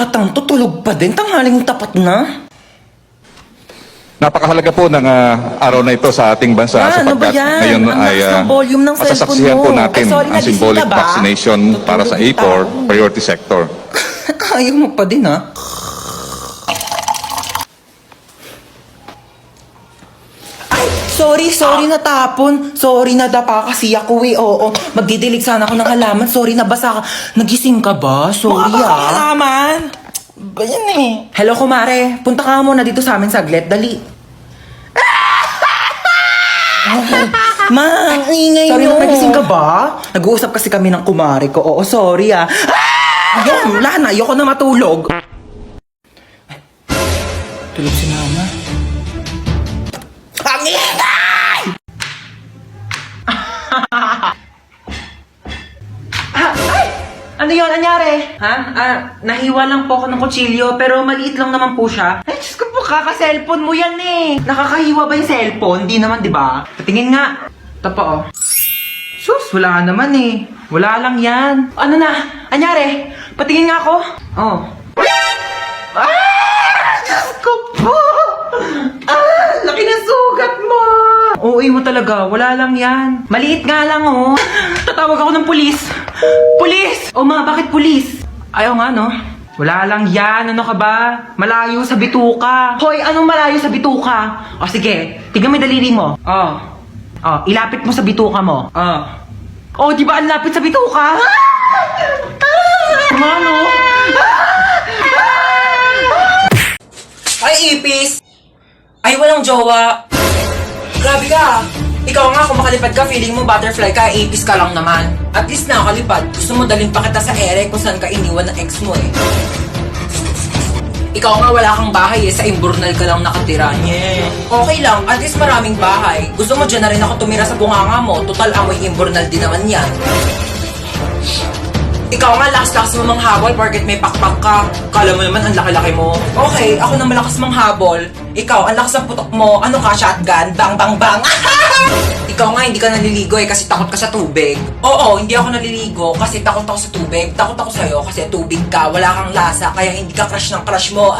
batang to tulog pa din, tanghaling tapat na. Napakahalaga po ng araw na ito sa ating bansa Ano ba sapagkat yan? ngayon Ang ay lakas ng volume ng cellphone masasaksihan mo. po natin Ay, sorry, ang nagising symbolic ka ba? vaccination para sa Tutulog A4 tao. priority sector. Ayaw mo pa din, ha? Ay, sorry natapon. Sorry nadapa kasi ako eh. Oo, magdidilig sana ako ng halaman. Sorry nabasa ka. Nagising ka ba? Sorry Halaman? Ba yan eh? Hello, kumare. Punta ka muna dito sa amin saglit. Dali. Mang, ingay Sorry, nyo. nagising ka ba? Nag-uusap kasi kami ng kumare ko. Oo, sorry ah. Ayun, wala na. Ayoko na matulog. Ay, tulog si mama. Ang ingay! Ay! Ano yun? Anyari? Ha? Nahiwa lang po ako ng kutsilyo, pero maliit lang naman po siya. Ay, Diyos ko po, kaka-cellphone mo yan eh. Nakakahiwa ba yung cellphone? Hindi naman, di ba? Patingin nga. Ito po, oh. Sus, wala naman eh. Wala lang yan. Ano na? Anyari? Patingin nga ako. Oh. Diyos ko po! Laki ng sugat mo! Oo, mo talaga. Wala lang yan. Maliit nga lang, oh. Tatawag ako ng pulis. Pulis! O ma, bakit pulis? Ayaw nga, no? Wala lang yan. Ano ka ba? Malayo sa bituka. Hoy, anong malayo sa bituka? O sige, tignan mo yung daliri mo. Oh, ilapit mo sa bituka mo. Oh, di ba ang lapit sa bituka? Mano? Ay, ipis! Ay, walang jowa. Grabe ka. Ikaw nga, kung makalipad ka, feeling mo butterfly ka, ipis ka lang naman. At least nakakalipad. Gusto mo daling pa kita sa ere kung saan ka iniwan ng ex mo eh. Ikaw nga, wala kang bahay eh. Sa Imburnal ka lang nakatira. Yeah. Okay lang, at least maraming bahay. Gusto mo dyan na rin ako tumira sa bunganga mo. Total, amoy Imburnal din naman yan. Ikaw nga, lakas-lakas mo manghabol porket may pakpak ka. Kala mo naman ang laki-laki mo. Okay, ako na malakas manghabol. Ikaw, ang lakas ng putok mo. Ano ka, shotgun? Bang, bang, bang! Ikaw nga, hindi ka naliligo eh kasi takot ka sa tubig. Oo, hindi ako naliligo kasi takot ako sa tubig. Takot ako sa'yo kasi tubig ka, wala kang lasa, kaya hindi ka crush ng crush mo.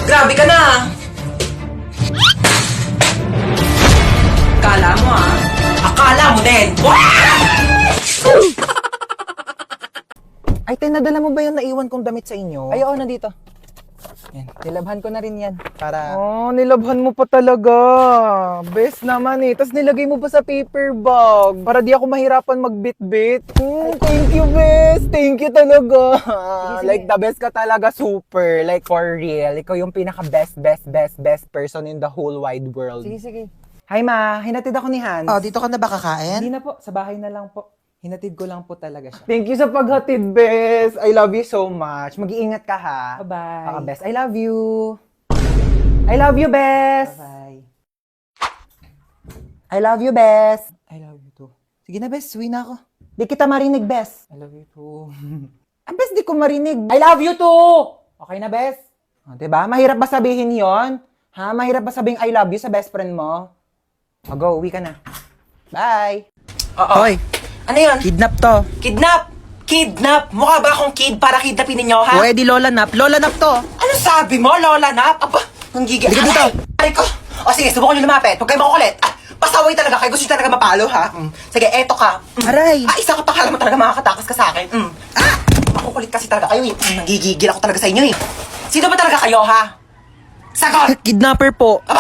Grabe ka na! Akala mo ah. Akala mo din! Ay, tinadala mo ba yung naiwan kong damit sa inyo? Ay, oo, nandito. Yan, nilabhan ko na rin yan. Para... Oh, nilabhan mo pa talaga. Best naman eh. Tapos nilagay mo pa sa paper bag. Para di ako mahirapan magbit-bit. Thank you, best. Thank you talaga. Like, the best ka talaga. Super. Like, for real. Ikaw yung pinaka-best person in the whole wide world. Sige. Hi, ma. Hinatid ako ni Hans. Oh, dito ka na ba kakain? Hindi na po. Sa bahay na lang po. Hinatid ko lang po talaga siya. Thank you sa paghatid, best. I love you so much. Mag-iingat ka, ha? Bye-bye. Best. I love you. I love you, best. Bye. I love you, best. I love you too. Sige na, best. Uwi na ako. Di kita marinig, best. I love you too. Best, di ko marinig. I love you too! Okay na, best? O, diba? Mahirap ba sabihin yon? Ha? Mahirap ba sabihin I love you sa best friend mo? O, go. Uwi ka na. Bye! Oo. Hoy, Ano yun? kidnap to. Kidnap! Kidnap! Mukha ba akong kid para kidnapin ninyo, ha? O, edi Lola Nap. Lola Nap to. Ano sabi mo, Lola Nap? Aba, ang gigil. Halika dito. Aray ko. O sige, subukan nyo lumapit. Huwag kayo makukulit. Pasaway talaga kayo. Gusto nyo talaga mapalo, ha? Sige, eto ka. Aray. Isa ka pa, kala mo talaga makakatakas ka sa akin. Makukulit kasi talaga kayo, eh. Nagigigil ako talaga sa inyo, eh. Sino ba talaga kayo, ha? Sagot! Kidnapper po. Aba,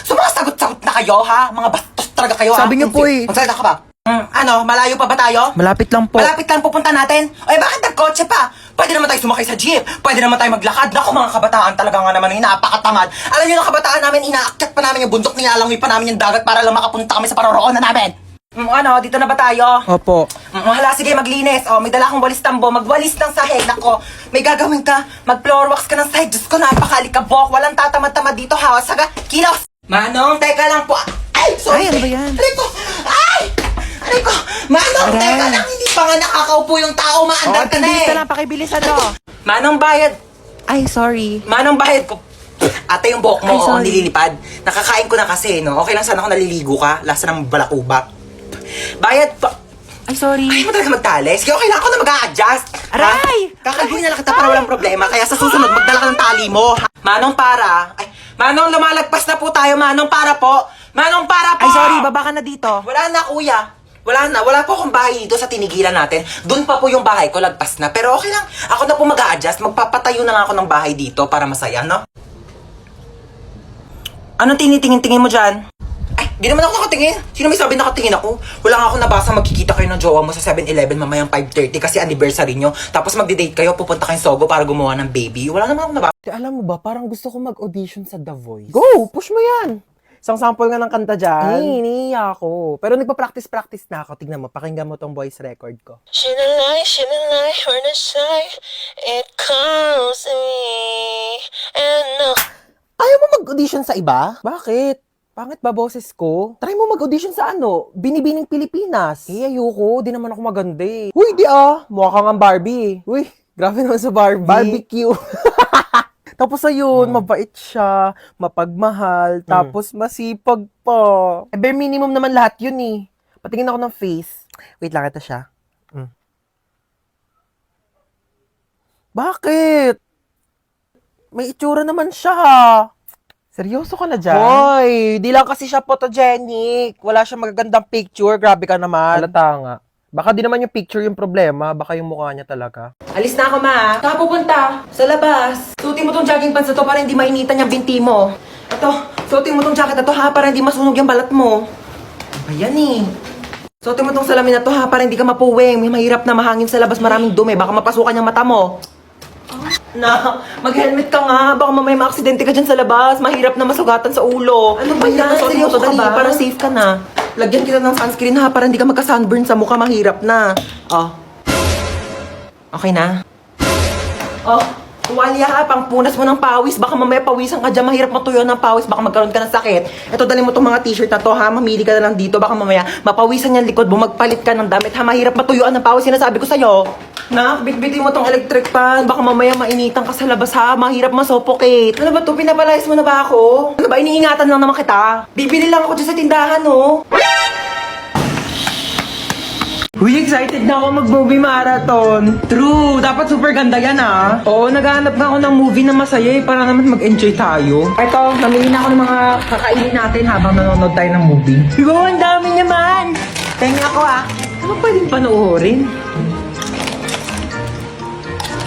sumasagot-sagot na kayo, ha? Mga bastos talaga kayo, ha? Sabi niyo po, eh. Magsalita ka ba? Ano, malayo pa ba tayo? Malapit lang po. Malapit lang pupunta natin? Ay, bakit nagkotse pa? Pwede naman tayo sumakay sa jeep. Pwede naman tayo maglakad. Naku, mga kabataan talaga nga naman yung napakatamad. Alam niyo na kabataan namin, inaakyat pa namin yung bundok, nilalangoy pa namin yung dagat para lang makapunta kami sa paroroonan namin. Ano, dito na ba tayo? Opo. Hala, sige, maglinis. May dala akong walis tambo. Magwalis ng sahig. Nako, may gagawin ka. Mag-floor wax ka ng sahig. Diyos ko, napakalikabok. Walang tatamad-tamad dito, ha? Saga, kilos! Manong, teka lang po. Ay, sorry. Ay, ano ba yan? Aray ko! Ay! Aray ko! Manong, teka lang. Hindi pa nga nakakaupo yung tao. Maandar ka na eh. lang, pakibilisan to. Manong bayad. Ay, sorry. Manong bayad ko. Ate, yung buhok mo, Ay, sorry. nililipad. Nakakain ko na kasi, no? Okay lang sana ako naliligo ka. Lasa ng balakubak. Bayad pa. Ay, sorry. Ay, mo talaga magtali. Sige, okay lang ako na mag-a-adjust. Aray! Kakalbuhin na lang kita para walang problema. Kaya sa susunod, magdala ka ng tali mo. Ha? Manong para. Ay, Manong, lumalagpas na po tayo. Manong para po. Manong para po. Ay, sorry, baba ka na dito. Wala na, kuya. Wala na. Wala po akong bahay dito sa tinigilan natin. Doon pa po yung bahay ko, lagpas na. Pero okay lang. Ako na po mag-a-adjust. Magpapatayo na nga ako ng bahay dito para masaya, no? Anong tinitingin-tingin mo dyan? Ay, di naman ako nakatingin. Sino may sabi nakatingin ako? Wala nga ako nabasa magkikita kayo ng jowa mo sa 7-Eleven mamayang 5:30 kasi anniversary nyo. Tapos magde-date kayo, pupunta kayong Sogo para gumawa ng baby. Wala naman ako nabasa. Alam mo ba, parang gusto ko mag-audition sa The Voice. Go! Push mo yan! Isang sample nga ng kanta dyan. Iniiya ako. Pero nagpa-practice na ako. Tignan mo, pakinggan mo tong voice record ko. Shinalay, we're not shy. It calls me. And Ayaw mo mag-audition sa iba? Bakit? Pangit ba boses ko? Try mo mag-audition sa ano? Binibining Pilipinas. Eh, ayoko. Di naman ako maganda eh. Uy, di Mukha kang ang Barbie. Uy, grabe naman sa Barbie. Barbecue. Tapos ayun, mabait siya, mapagmahal, tapos masipag pa. Eh, bare minimum naman lahat yun eh. Patingin ako ng face. Wait lang, ito siya. Bakit? May itsura naman siya. Seryoso ka na dyan? Hoy, di lang kasi siya photogenic. Wala siya magagandang picture. Grabe ka naman. Halata nga. Baka di naman yung picture yung problema. Baka yung mukha niya talaga. Alis na ako, ma. Saka pupunta sa labas. Suotin mo tong jogging pants na to para hindi mainitan yung binti mo. Ito, suotin mo tong jacket na to ha para hindi masunog yung balat mo. Ayan eh. Suotin mo tong salamin na to ha para hindi ka mapuwing. May mahirap na mahangin sa labas, maraming dumi. Baka mapasukan yung mata mo. Na, mag-helmet ka nga. Baka mamaya ma-aksidente ka dyan sa labas. Mahirap na masugatan sa ulo. Ano ba yan? Seryoso ka ba? Para safe ka na. Lagyan kita ng sunscreen ha para hindi ka magka-sunburn sa mukha. Mahirap na. Oh. Okay na? Oh, tuwalya ha. Pangpunas mo ng pawis. Baka mamaya pawisan ka dyan. Mahirap matuyo ng pawis. Baka magkaroon ka ng sakit. Ito, dali mo tong mga t-shirt na to ha. Mamili ka na lang dito. Baka mamaya mapawisan yung likod mo. Magpalit ka ng damit ha. Mahirap matuyuan ng pawis. Sinasabi ko sa'yo. Na, bitbitin mo tong electric fan. Baka mamaya mainitan ka sa labas ha. Mahirap ma-suffocate. Ano ba to? Pinapalayas mo na ba ako? Ano ba? Iniingatan lang naman kita. Bibili lang ako dyan sa tindahan, no? Uy, excited na ako mag-movie marathon. True, dapat super ganda yan ah. Oo, naghahanap nga ako ng movie na masaya eh, para naman mag-enjoy tayo. Ito, namili na ako ng mga kakainin natin habang nanonood tayo ng movie. Wow, ang dami naman! Tengi ako ah. Ano pwedeng panoorin?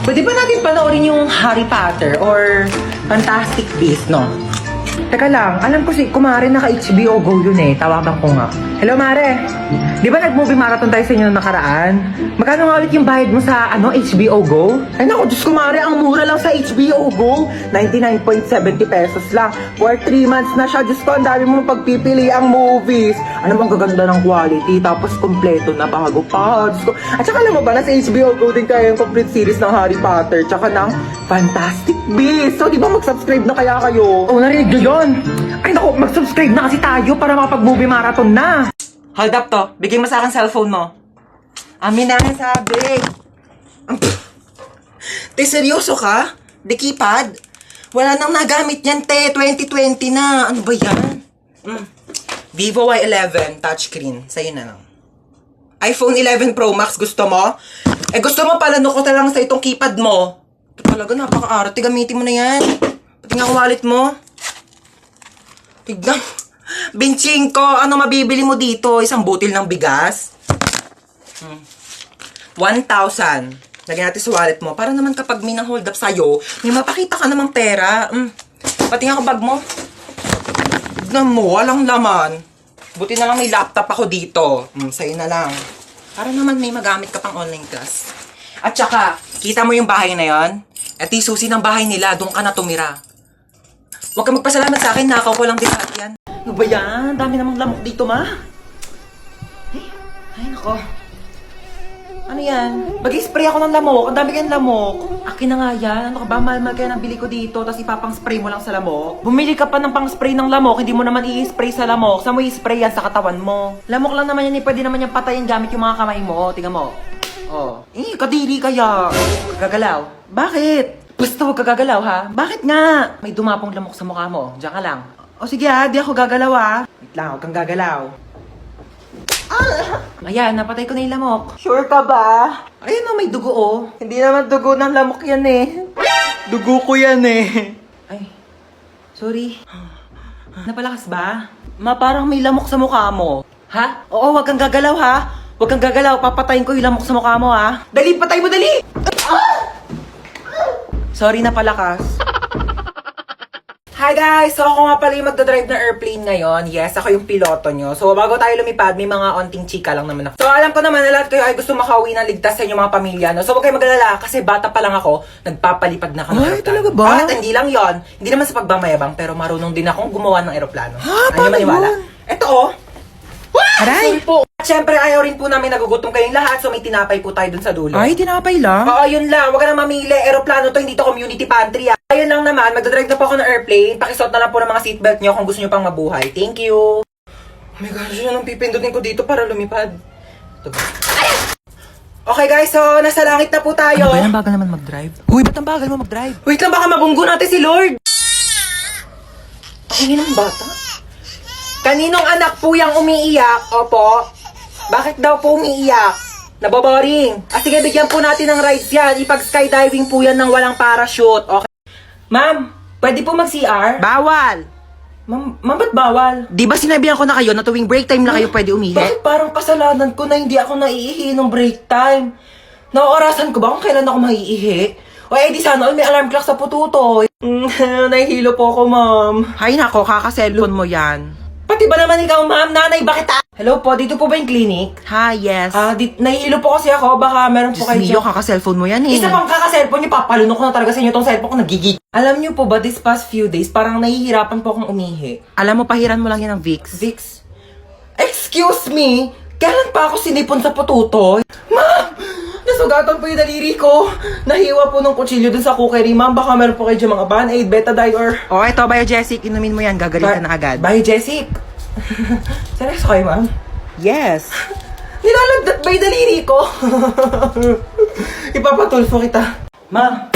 Pwede ba natin panoorin yung Harry Potter or Fantastic Beasts, no? Teka lang, alam ko si Kumare naka-HBO Go yun eh. Tawagan ko nga. Hello, Mare. Di ba nag-movie marathon tayo sa inyo nakaraan? Magkano nga ulit yung bayad mo sa HBO Go? Ay naku, Diyos Kumare, ang mura lang sa HBO Go. 99.70 pesos lang. For 3 months na siya. Diyos ko, ang dami mong pagpipili ang movies. Ano bang gaganda ng quality? Tapos kompleto na bago pa. Diyos ko. At saka alam mo ba, nasa HBO Go din kayo yung complete series ng Harry Potter. Tsaka ng Fantastic Beasts. So, di ba mag-subscribe na kaya kayo? Oh, narinig nyo yun? Ay naku, mag-subscribe na kasi tayo para makapag-movie marathon na. Hold up to. Bigay mo sa akin cellphone mo. Amin na nga sabi. Te, seryoso ka? Di keypad? Wala nang nagamit yan, te. 2020 na. Ano ba yan? Vivo Y11 touchscreen. Sa'yo na lang. iPhone 11 Pro Max, gusto mo? Eh, gusto mo pala ko na lang sa itong keypad mo. Ito talaga, napaka-arte. Gamitin mo na yan. Pati nga wallet mo. Tignan. Benching ko, ano mabibili mo dito? Isang butil ng bigas? 1,000. Lagyan natin sa wallet mo. Para naman kapag may nang-hold up sa'yo, may mapakita ka namang pera. Pati nga bag mo. Tignan mo, walang laman. Buti na lang may laptop ako dito. Sa'yo na lang. Para naman may magamit ka pang online class. At saka, kita mo yung bahay na yon? At yung susi ng bahay nila, doon ka na tumira. Huwag ka magpasalamat sa akin, nakaw ko lang din lahat yan. Ano ba yan? Dami namang lamok dito, ma. Ay, nako. Ano yan? Mag-spray ako ng lamok. Ang dami kayong lamok. Akin na nga yan. Ano ka ba? Mahal-mahal kaya nabili ko dito, tapos ipapang-spray mo lang sa lamok. Bumili ka pa ng pang-spray ng lamok, hindi mo naman i-spray sa lamok. Saan mo i-spray yan? Sa katawan mo. Lamok lang naman yan, pwede naman yung patayin gamit yung mga kamay mo. Tingnan mo. Oh. Kadiri kaya. Gagalaw. Bakit? Basta huwag ka gagalaw, ha? Bakit nga? May dumapong lamok sa mukha mo. Diyan ka lang. O sige ha, di ako gagalaw ha. Wait lang, huwag kang gagalaw. Ayan, napatay ko na yung lamok. Sure ka ba? Ayun may dugo oh. Hindi naman dugo ng lamok yan eh. Dugo ko yan eh. Ay, sorry. Napalakas ba? Ma, parang may lamok sa mukha mo. Ha? Oo, wag kang gagalaw ha. Wag kang gagalaw, papatayin ko yung lamok sa mukha mo ha. Dali, patay mo, dali! Sorry, napalakas. Hi guys! So ako nga pala yung magdadrive ng airplane ngayon. Yes, ako yung piloto nyo. So bago tayo lumipad, may mga onting chika lang naman ako. So alam ko naman na lahat kayo ay gusto makauwi ng ligtas sa inyong mga pamilya. No? So huwag kayo mag-alala kasi bata pa lang ako, nagpapalipad na kami. Ay, talaga ba? At hindi lang yon, hindi naman sa pagmamayabang, pero marunong din akong gumawa ng eroplano. Ha? Ano maniwala? yun? Ito oh! Aray! Sorry po. At syempre, ayaw rin po namin nagugutom kayong lahat, so may tinapay po tayo dun sa dulo. Ay, tinapay lang. Oo, yun lang. Huwag ka na mamili. Aeroplano to, hindi to community pantry. Ayun lang naman, magdadrive na po ako ng airplane. Pakisuot na lang po ng mga seatbelt nyo kung gusto nyo pang mabuhay. Thank you. Oh my gosh, anong pipindutin ko dito para lumipad? Ito ba? Okay guys, so nasa langit na po tayo. Ano ba yan? Bagal naman mag-drive. Uy, ba't ang bagal mo mag-drive? Wait lang, baka mabunggo natin si Lord. Ang ingin ng bata. Kaninong anak po yung umiiyak? Opo. Bakit daw po umiiyak? Naboboring. Sige, bigyan po natin ng rides yan. Ipag-skydiving po yan ng walang parachute. Okay. Ma'am, pwede po mag-CR? Bawal! Ma'am, ba't bawal? Di ba sinabihan ko na kayo na tuwing break time na kayo pwede umihi? Bakit parang kasalanan ko na hindi ako naiihi ng break time? Naorasan ko ba kung kailan ako maiihi? O di sana all may alarm clock sa pututoy. Nahihilo po ako, ma'am. Hay nako, kaka-cellphone mo yan. Pati ba naman ikaw, ma'am? Nanay, bakit Hello po, dito po ba yung clinic? Ha, yes. Nahihilo po kasi ako. Baka meron po Diyos kayo mio, dyan. kaka-cellphone mo yan eh. Isa pang kaka-cellphone niyo, papalunok ko na talaga sa inyo tong cellphone ko, nagigig. Alam niyo po ba, this past few days, parang nahihirapan po akong umihi. Alam mo, pahiran mo lang yan ng Vicks. Vicks? Excuse me? Kailan pa ako sinipon sa pututoy? Ma'am! Nasugatan po yung daliri ko. Nahiwa po ng kutsilyo dun sa cookery, ma'am. Baka meron po kayo dyan mga Band-Aid, Betadine, or... O, eto, Biogesic, inumin mo yan, gagalitan na agad. Bye, Jessic. Seryoso kayo, ma'am? Yes. Nilalagdat ba yung daliri ko? Ipapatulfo kita. Ma'am,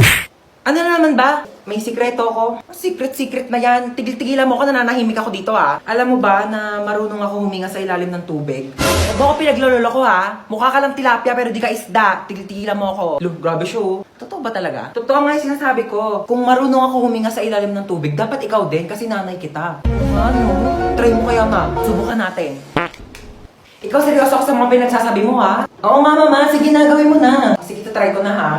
ano na naman ba? May sikreto ko. Secret na yan. Tigil-tigilan mo ako, nananahimik ako dito ha. Alam mo ba na marunong ako huminga sa ilalim ng tubig? Huwag mo ako pinaglololo ko ha. Mukha ka lang tilapia pero di ka isda. Tigil-tigilan mo ako. Look, grabe show. Totoo ba talaga? Totoo nga yung sinasabi ko. Kung marunong ako huminga sa ilalim ng tubig, dapat ikaw din kasi nanay kita. Ano? Try mo kaya ma. Subukan natin. Ikaw seryoso ako sa mga pinagsasabi mo ha? Oo nga mama, sige na, gawin mo na. Sige, try ko na ha.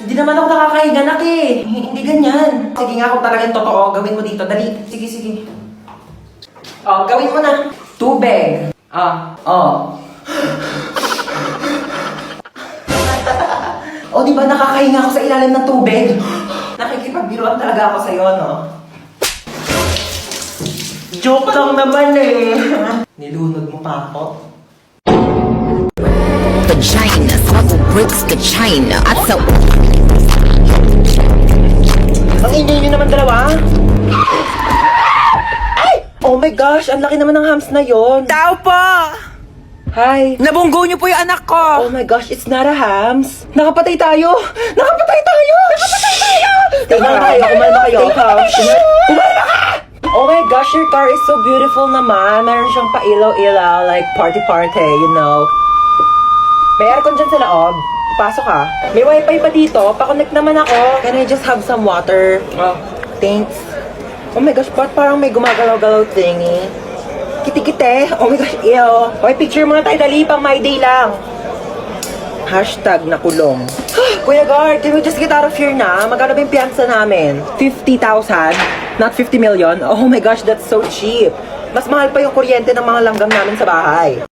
Hindi naman ako nakakahiga nak eh. Hindi ganyan. Sige nga kung talagang totoo, gawin mo dito. Dali. Sige. Oh, gawin mo na. Tubig. Oh, di ba nakakahinga ako sa ilalim ng tubig? Nakikipagbiruan talaga ako sa'yo, no? Joke lang naman eh. Nilunod mo pa ako. Vagina, smuggle bricks to China. At so Ang ingay nyo naman dalawa. Ay! Oh my gosh, ang laki naman ng hams na yon. Tao po! Hi. Nabunggo niyo po yung anak ko! Oh my gosh, it's not a hams. Nakapatay tayo! Tingnan kayo, kumalma kayo. Kumalma ka! Oh my gosh, your car is so beautiful naman. Meron siyang pa-ilaw-ilaw, like party-party, you know. May aircon dyan sa loob. Pasok ka. May wifi pa dito. Pa-connect naman ako. Can I just have some water? Oh, thanks. Oh my gosh, ba't parang may gumagalaw-galaw thingy? Kiti-kite. Oh my gosh, ew. Okay, picture muna tayo. Dali, pang my day lang. Hashtag nakulong. Kuya Guard, can we just get out of here na? Magkano ba yung piyansa namin? 50,000? Not 50 million? Oh my gosh, that's so cheap. Mas mahal pa yung kuryente ng mga langgam namin sa bahay.